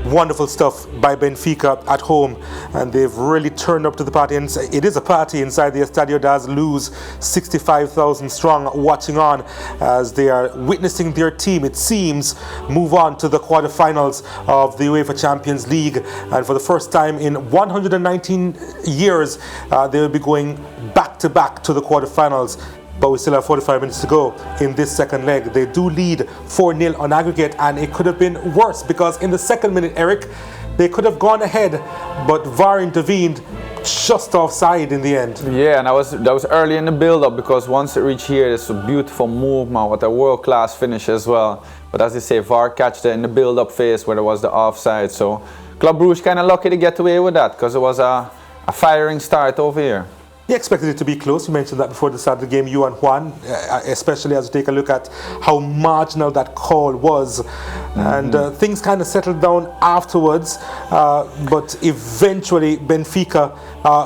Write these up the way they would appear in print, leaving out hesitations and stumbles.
Wonderful stuff by Benfica at home, and they've really turned up to the party, and it is a party inside the Estadio das Luz, 65,000 strong, watching on as they are witnessing their team, it seems, move on to the quarterfinals of the UEFA Champions League, and for the first time in 119 years they will be going back to back to the quarterfinals. But we still have 45 minutes to go in this second leg. They do lead 4-0 on aggregate, and it could have been worse because in the second minute, Eric, they could have gone ahead, but VAR intervened just offside in the end. Yeah, and that was early in the build-up, because once it reached here, it's a beautiful movement with a world-class finish as well. But as they say, VAR catched it in the build-up phase where there was the offside. So Club Brugge kind of lucky to get away with that, because it was a firing start over here. He expected it to be close. You mentioned that before the start of the game, you and Juan, especially as you take a look at how marginal that call was. And things kind of settled down afterwards, but eventually Benfica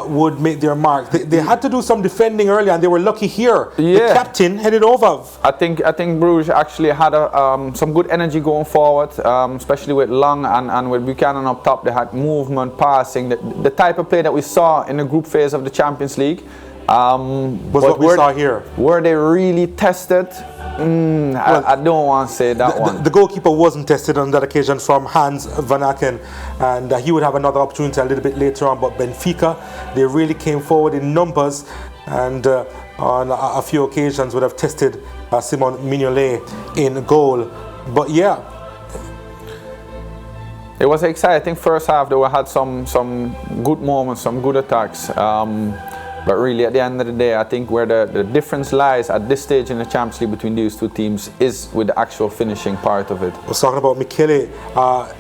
would make their mark. They had to do some defending earlier, and they were lucky here. Yeah. The captain headed over. I think Bruges actually had some good energy going forward, especially with Long and with Buchanan up top. They had movement, passing, the type of play that we saw in the group phase of the Champions League. Was what we saw here. Were they really tested? Well, I don't want to say that one. The goalkeeper wasn't tested on that occasion from Hans Van Aken, and he would have another opportunity a little bit later on. But Benfica, they really came forward in numbers, and on a few occasions would have tested Simon Mignolet in goal. But yeah, it was exciting first half. They had some good moments, some good attacks. But really, at the end of the day, I think where the difference lies at this stage in the Champions League between these two teams is with the actual finishing part of it. I was talking about Michele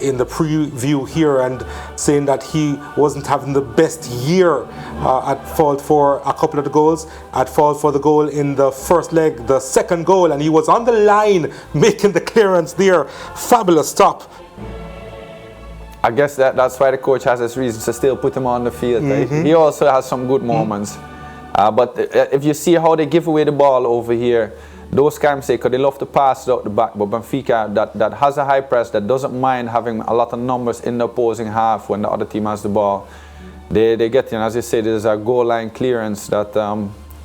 in the preview here, and saying that he wasn't having the best year at fault for a couple of the goals, at fault for the goal in the first leg, the second goal, and he was on the line making the clearance there. Fabulous stop. I guess that's why the coach has his reasons to still put him on the field. He also has some good moments. But if you see how they give away the ball over here, those kind of mistake, because they love to pass it out the back, but Benfica that has a high press, that doesn't mind having a lot of numbers in the opposing half when the other team has the ball. They get, as you say, there's a goal line clearance that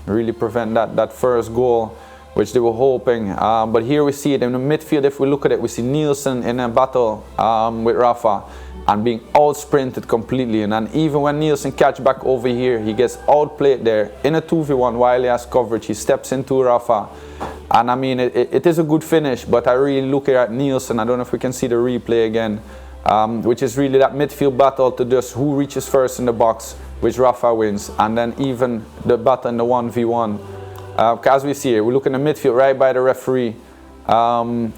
really prevent that first goal, which they were hoping. But here we see it in the midfield. If we look at it, we see Nielsen in a battle with Rafa and being out-sprinted completely. And then even when Nielsen catch back over here, he gets outplayed there in a 2v1 while he has coverage. He steps into Rafa. And I mean, it is a good finish, but I really look at Nielsen. I don't know if we can see the replay again, which is really that midfield battle to just who reaches first in the box, which Rafa wins. And then even the battle in the 1v1. As we see here, we look in the midfield right by the referee.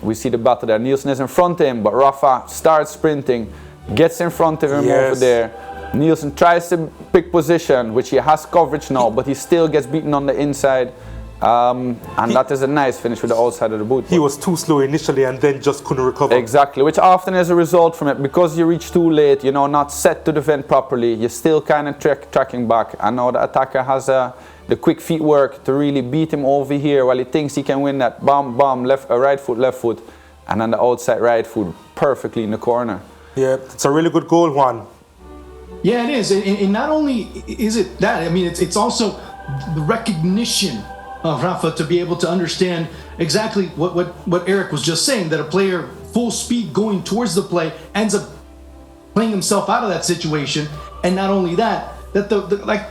We see the battle there. Nielsen is in front of him, but Rafa starts sprinting, gets in front of him over there. Nielsen tries to pick position, which he has coverage now, but he still gets beaten on the inside. And that is a nice finish with the outside of the boot. He was too slow initially and then just couldn't recover. Exactly, which often is a result from it. Because you reach too late, you know, not set to defend properly, you're still kind of tracking back. And now the attacker has the quick feet work to really beat him over here while he thinks he can win that bomb, right foot, left foot, and then the outside right foot perfectly in the corner. Yeah, it's a really good goal, Juan. Yeah, it is. And not only is it that, I mean, it's also the recognition of Rafa to be able to understand exactly what Eric was just saying, that a player full speed going towards the play ends up playing himself out of that situation. And not only that, that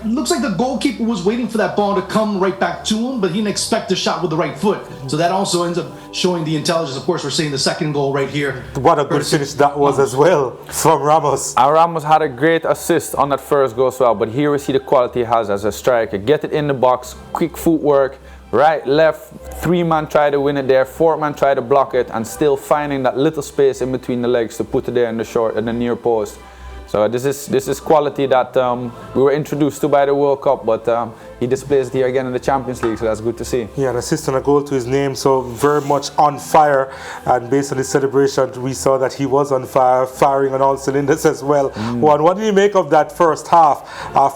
looks like the goalkeeper was waiting for that ball to come right back to him, but he didn't expect the shot with the right foot. So that also ends up showing the intelligence. Of course, we're seeing the second goal right here. What a good finish that was as well from Ramos. Ramos had a great assist on that first goal as well, but here we see the quality he has as a striker. Get it in the box, quick footwork, right, left, 3-man try to win it there, 4-man try to block it, and still finding that little space in between the legs to put it there in the near post. So this is quality that we were introduced to by the World Cup, but he displays it here again in the Champions League, so that's good to see. Yeah, an assist and a goal to his name, so very much on fire. And based on his celebration, we saw that he was on fire, firing on all cylinders as well. Juan, what do you make of that first half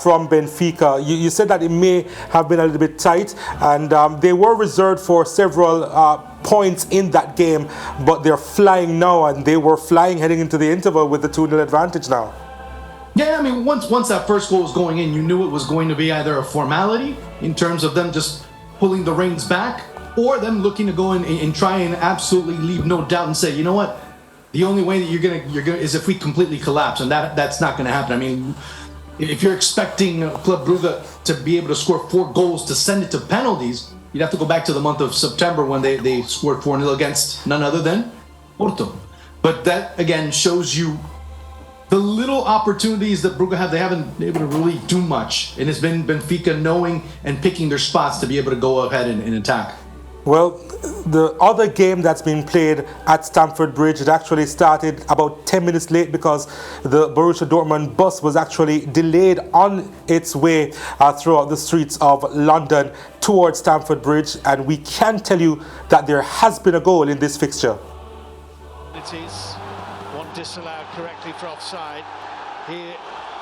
from Benfica? You said that it may have been a little bit tight, and they were reserved for several points in that game, but they're flying now, and they were flying heading into the interval with the 2-0 advantage now. Yeah, I mean, once that first goal was going in, you knew it was going to be either a formality in terms of them just pulling the reins back, or them looking to go in and try and absolutely leave no doubt and say, you know what, the only way that you're gonna is if we completely collapse, and that's not gonna happen. I mean, if you're expecting Club Brugge to be able to score 4 goals to send it to penalties, you'd have to go back to the month of September when they scored 4-0 against none other than Porto. But that again shows you the little opportunities that Brugge have. They haven't been able to really do much, and it's been Benfica knowing and picking their spots to be able to go ahead and attack. Well, the other game that's been played at Stamford Bridge, it actually started about 10 minutes late because the Borussia Dortmund bus was actually delayed on its way throughout the streets of London towards Stamford Bridge, and we can tell you that there has been a goal in this fixture. It is one disallowed correctly for offside. Here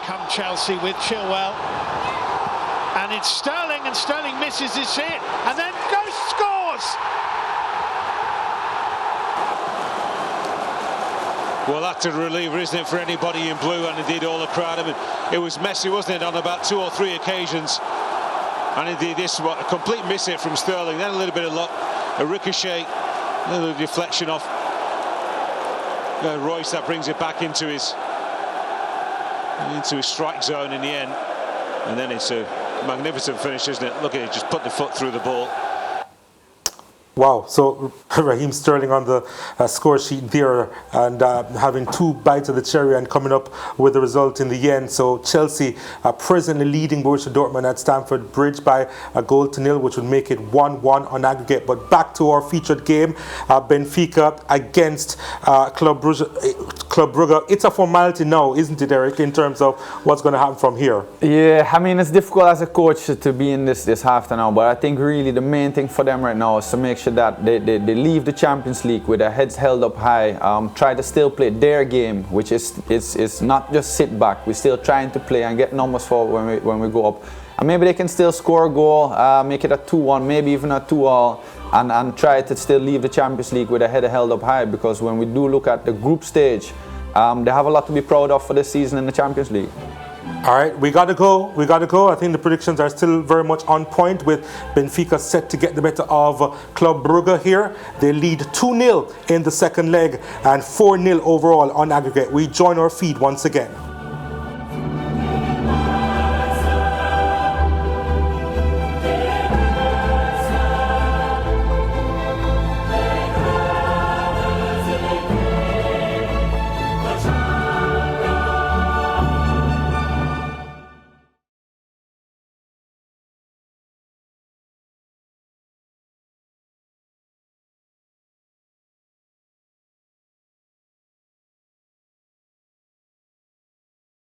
come Chelsea with Chilwell, and it's Sterling, and Sterling misses his hit, and then goes scores. Well, that's a reliever, isn't it, for anybody in blue, and indeed all the crowd. I mean, it was Messi, wasn't it, on about 2 or 3 occasions, and indeed this was a complete miss hit from Sterling. Then a little bit of luck, a ricochet, a little deflection off Royce, that brings it back into his strike zone in the end, and then it's a magnificent finish, isn't it? Look at it, just put the foot through the ball. Wow, so Raheem Sterling on the score sheet there, and having 2 bites of the cherry and coming up with the result in the end. So Chelsea presently leading Borussia Dortmund at Stamford Bridge by 1-0, which would make it 1-1 on aggregate. But back to our featured game, Benfica against Club Brugge. It's a formality now, isn't it, Eric, in terms of what's going to happen from here? Yeah, I mean, it's difficult as a coach to be in this half now, but I think really the main thing for them right now is to make sure that they leave the Champions League with their heads held up high, try to still play their game, which is not just sit back. We're still trying to play and get numbers for when we go up, and maybe they can still score a goal, make it a 2-1, maybe even a 2-all, and try to still leave the Champions League with their head held up high, because when we do look at the group stage, they have a lot to be proud of for this season in the Champions League. All right, we got to go. I think the predictions are still very much on point, with Benfica set to get the better of Club Brugge here. They lead 2-0 in the second leg and 4-0 overall on aggregate. We join our feed once again.